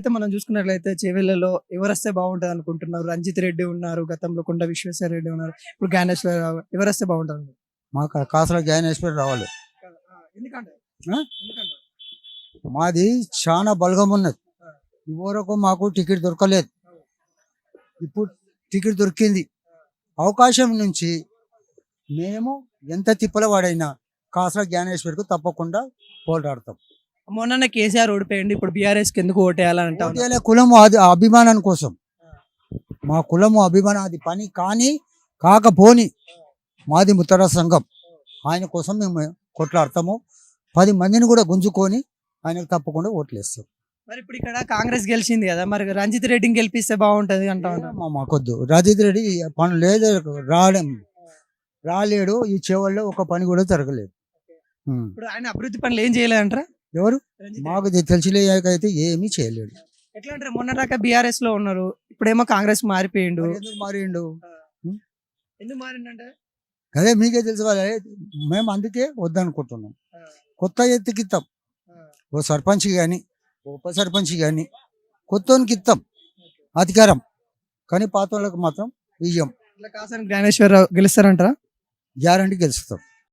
ఇప్పుడైతే మనం చూసుకున్నట్లయితే చేవెళ్లలో ఎవరొస్తే బాగుంటది అనుకుంటున్నారు? రంజిత్ రెడ్డి ఉన్నారు, గతంలో కొండ విశ్వేశ్వర రెడ్డి ఉన్నారు, ఇప్పుడు జ్ఞానేశ్వరరావు ఎవరొస్తే బాగుంటది? మాకు కాసుల జ్ఞానేశ్వరి రావాలి. ఎందుకంటే ఆ? మాది చాలా బలగం ఉన్నది. ఇవరకు మాకు టికెట్ దొరకలేదు. ఇప్పుడు టికెట్ దొరికింది. అవకాశం నుంచి మేము ఎంత తిప్పల వాడైనా కాసుల జ్ఞానేశ్వరికి తప్పకుండా పోరాడతాం. మొన్న కేసీఆర్ ఓడిపోయింది, ఇప్పుడు బీఆర్ఎస్ కి ఎందుకు ఓటేయాలని అంటారు? ఓటేలే కులము అది అభిమానం కోసం. మా కులము అభిమానం అది పని కానీ కాకపోని మాది ముత్తర సంఘం. ఆయన కోసం మేము కొట్లాడతాము. 10 మందిని కూడా గుంజుకొని ఆయనకు తప్పకుండా ఓట్లేస్తాం. మరి ఇప్పుడు ఇక్కడ కాంగ్రెస్ గెలిచింది కదా, మరి రంజిత్ రెడ్డిని గెలిపిస్తే బాగుంటది అంటా ఉన్నారు. మాకొద్దు రాజిత్ రెడ్డి పని లేదు, రాలేడు. ఈ చెవుల్లో ఒక పని కూడా జరగలేదు. ఇప్పుడు ఆయన అభివృద్ధి పనులు ఏం చేయలేదంటారా? ఎవరు రంజిత్ మాకు తెలిసిలేకైతే ఏమీ చేయలేడు. ఎట్లా అంటారు? మొన్న దాకా బీఆర్ఎస్ లో ఉన్నారు, ఇప్పుడేమో కాంగ్రెస్ మారిపోయిండు. మరి ఎందుకు మారిండు? ఎందుకు మారిండంటే అదే మీకే తెలుసు కదా. మేము అందుకే వద్దనుకుంటున్నాం. కొత్త ఎత్తుకిస్తాం. ఓ సర్పంచ్ కానీ ఉప సర్పంచ్ కానీ కొత్తోనికి ఇస్తాం అధికారం, కానీ పాత వాళ్ళకి మాత్రం ఇయ్యం. ఇట్లా కాసాని జ్ఞానేశ్వరరావు గెలుస్తారంటారా? గ్యారంటీ గెలుస్తాం.